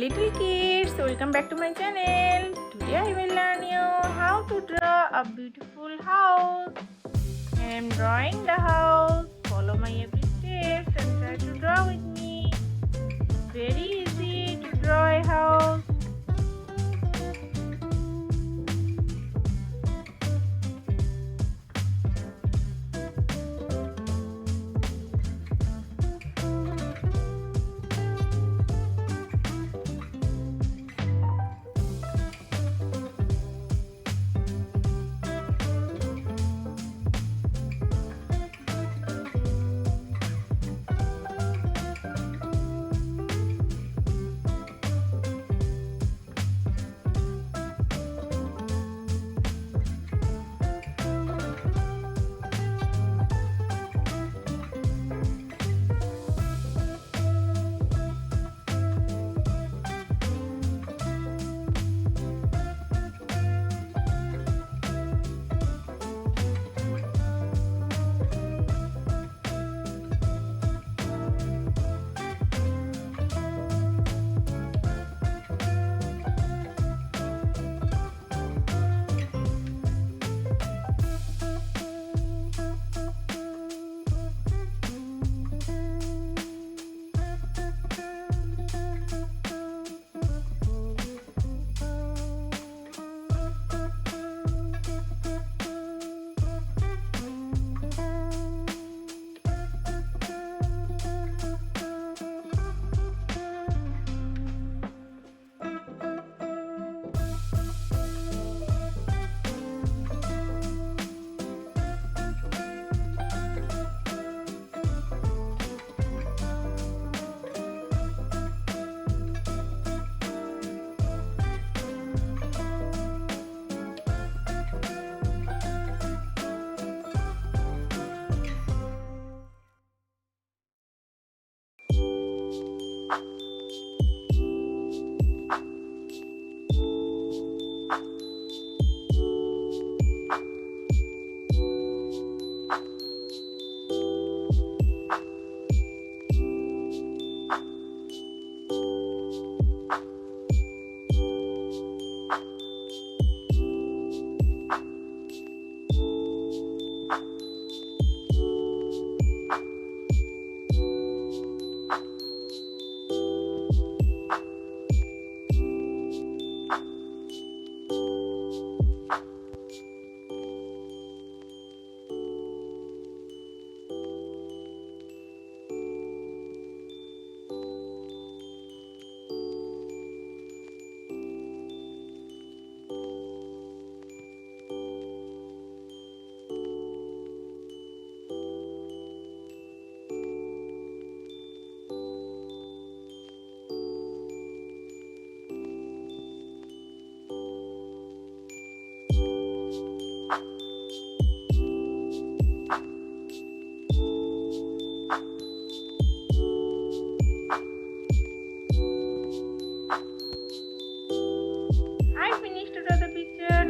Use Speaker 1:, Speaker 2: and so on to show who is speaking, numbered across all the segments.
Speaker 1: little kids, welcome back to my channel. Today I will learn you how to draw a beautiful house. I am drawing the house. Follow my every step and try to draw with me. Very easy to draw a house.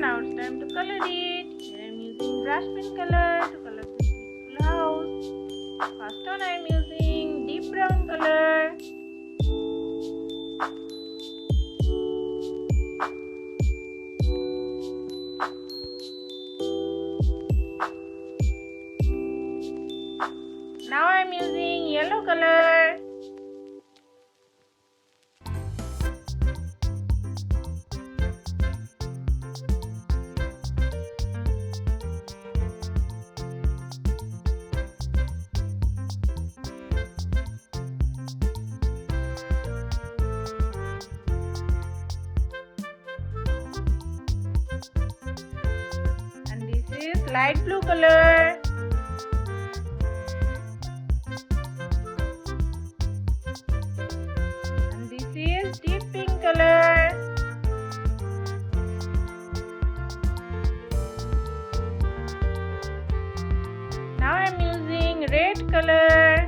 Speaker 1: Now it's time to color it. Here I am using brush pen color to color this beautiful house. First one I am using deep brown color. Now I am using yellow color. This is light blue color. And this is deep pink color. Now I am using red color.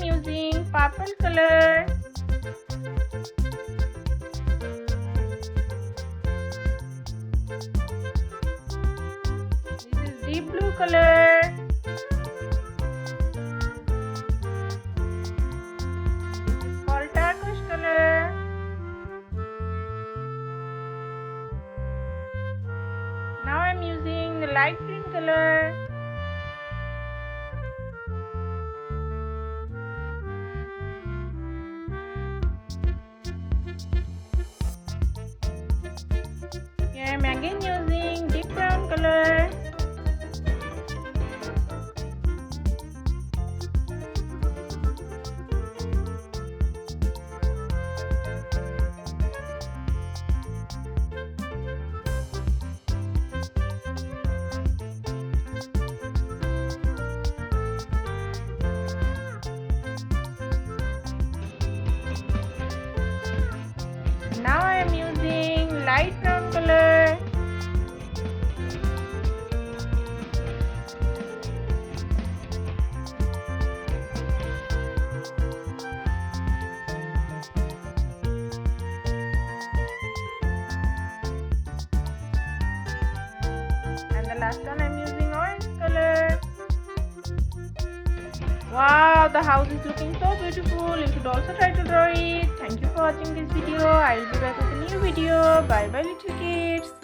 Speaker 1: Using purple color. color. This is called turquoise color. Now I'm using the light green color. Here I'm again using deep brown color. Now I am using light brown color. And the last one I'm using orange color. Wow, the house is looking so beautiful. You should also try to draw it. Thank you for watching this video. I will be back with a new video. Bye bye little kids.